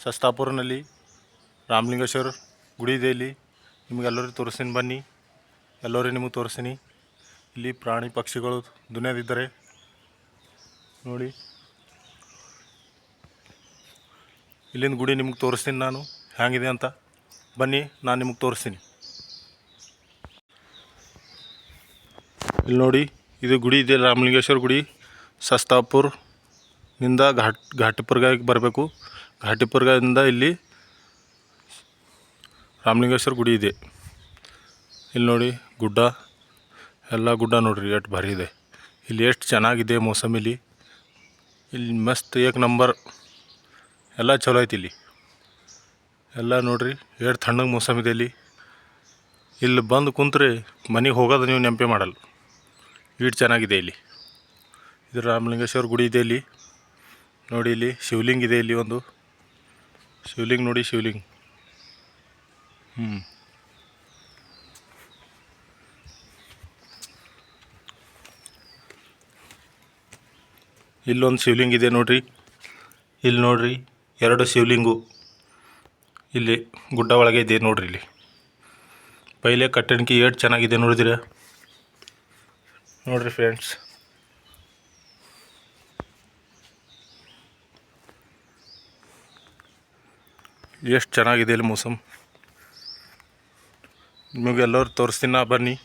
ಶಸ್ತಾಪುರನಲ್ಲಿ ರಾಮಲಿಂಗೇಶ್ವರ ಗುಡಿ ಇದೆ. ಇಲ್ಲಿ ನಿಮಗೆಲ್ಲರಿಗೂ ತೋರಿಸ್ತೀನಿ ಬನ್ನಿ. ಎಲ್ಲರೂ ನಿಮಗೆ ತೋರಿಸ್ತೀನಿ. ಇಲ್ಲಿ ಪ್ರಾಣಿ ಪಕ್ಷಿಗಳು ದುನಿಯಾದಿದ್ದಾರೆ ನೋಡಿ. ಇಲ್ಲಿಂದ ಗುಡಿ ನಿಮಗೆ ತೋರಿಸ್ತೀನಿ ನಾನು ಹೇಗಿದೆ ಅಂತ. ಬನ್ನಿ, ನಾನು ನಿಮಗೆ ತೋರಿಸ್ತೀನಿ. ಇಲ್ಲಿ ನೋಡಿ, ಇದು ಗುಡಿ ಇದೆ, ರಾಮಲಿಂಗೇಶ್ವರ ಗುಡಿ. ಶಸ್ತಾಪುರನಿಂದ ಘಾಟಿಪುರ್ಗಕ್ಕೆ ಬರಬೇಕು. ಘಾಟಿಪುರ್ಗದಿಂದ ಇಲ್ಲಿ ರಾಮಲಿಂಗೇಶ್ವರ ಗುಡಿ ಇದೆ. ಇಲ್ಲಿ ನೋಡಿ ಗುಡ್ಡ, ಎಲ್ಲ ಗುಡ್ಡ ನೋಡ್ರಿ ಎಷ್ಟು ಭಾರಿ ಇದೆ. ಇಲ್ಲಿ ಎಷ್ಟು ಚೆನ್ನಾಗಿದೆ ಮೌಸಮಿಲಿ. ಇಲ್ಲಿ ಮಸ್ತ್ ಏಕ್ ನಂಬರ್ ಎಲ್ಲ ಚಲೋ ಐತಿ. ಇಲ್ಲಿ ಎಲ್ಲ ನೋಡ್ರಿ ಎಷ್ಟು ತಣ್ಣಗೆ ಮೌಸಮ್ ಇದೆ. ಇಲ್ಲಿ ಬಂದು ಕುಂತ್ರೆ ಮನೆಗೆ ಹೋಗೋದು ನೀವು ನೆನಪೇ ಮಾಡಲ್ಲ, ಇಷ್ಟು ಚೆನ್ನಾಗಿದೆ ಇಲ್ಲಿ. ಇದು ರಾಮಲಿಂಗೇಶ್ವರ ಗುಡಿ ಇದೆ. ಇಲ್ಲಿ ನೋಡಿ, ಇಲ್ಲಿ ಶಿವಲಿಂಗ ಇದೆ. ಇಲ್ಲಿ ಒಂದು ಶಿವಲಿಂಗ ನೋಡಿ, ಶಿವಲಿಂಗ. ಇಲ್ಲೊಂದು ಶಿವಲಿಂಗ ಇದೆ ನೋಡ್ರಿ. ಇಲ್ಲಿ ನೋಡ್ರಿ, 2 ಶಿವಲಿಂಗು ಇಲ್ಲಿ ಗುಡ್ಡ ಒಳಗೆ ಇದೆ ನೋಡ್ರಿ. ಇಲ್ಲಿ ಪೈಲೆ ಕಟ್ಟಣಿಕೆ ಎಷ್ಟು ಚೆನ್ನಾಗಿದೆ ನೋಡಿದಿರ ನೋಡ್ರಿ ಫ್ರೆಂಡ್ಸ್. ಎಷ್ಟು ಚೆನ್ನಾಗಿದೆ ಇಲ್ಲಿ ಮೌಸಮ್. ನಿಮಗೆಲ್ಲರೂ ತೋರಿಸ್ತೀನಿ ನಾ, ಬನ್ನಿ.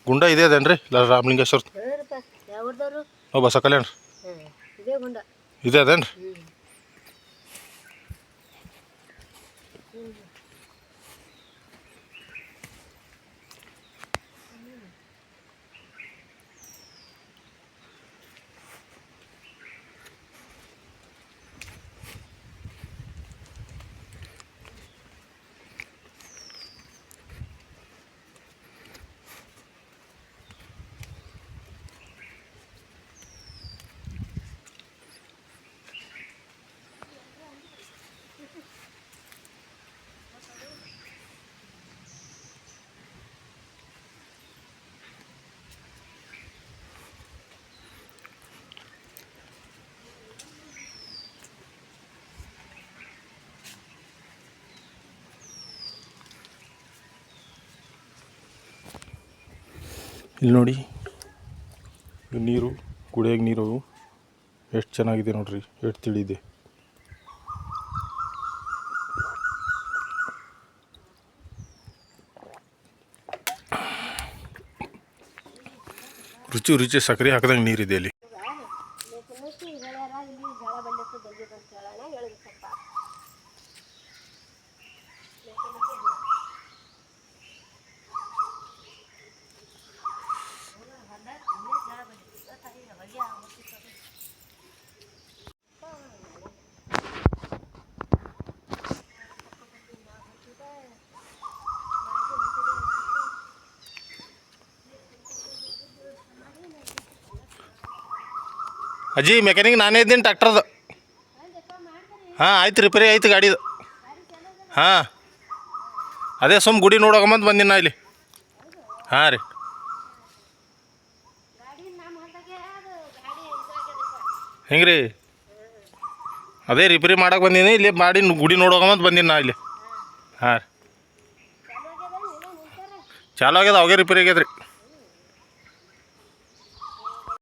ಗುಂಡ ಇದೆ ಅದೇನ್ರಿ ರಾಮಲಿಂಗೇಶ್ವರ? ಬಸ ಕಲ್ಯಾಣ ಇದೆ ಅದೇನ್ರಿ? ಇಲ್ಲಿ ನೋಡಿ, ನೀರು ಕುಡಿಯೋಕೆ ನೀರು ಎಷ್ಟು ಚೆನ್ನಾಗಿದೆ ನೋಡ್ರಿ, ಎಷ್ಟು ತಿಳಿದೆ. ರುಚಿ ರುಚಿ ಸಕ್ಕರೆ ಹಾಕಿದಂಗೆ ನೀರಿದೆ ಅಲ್ಲಿ. ಅಜ್ಜಿ, ಮೆಕ್ಯಾನಿಕ್ ನಾನೇ ಇದ್ದೀನಿ ಟ್ಯಾಕ್ಟರ್ದು. ಹಾಂ ಆಯ್ತು, ರಿಪೇರಿ ಆಯ್ತು ಗಾಡಿದು. ಹಾಂ ಅದೇ ಸುಮ್ಮ ಗುಡಿ ನೋಡೋಕಂಬಂದು ಬಂದಿನಿ ನಾ ಇಲ್ಲಿ. ಹಾಂ ರೀ, ಹೆಂಗೆ ರೀ? ಅದೇ ರಿಪೇರಿ ಮಾಡಕ್ಕೆ ಬಂದೀನಿ, ಇಲ್ಲಿ ಮಾಡಿ ಗುಡಿ ನೋಡೋಕಂಬಂದು ಬಂದೀನಿ ನಾ ಇಲ್ಲಿ. ಹಾಂ ರೀ, ಚಾಲು ಆಗ್ಯದ, ಅವಾಗೆ ರಿಪೇರಿ ಆಗ್ಯದ ರೀ.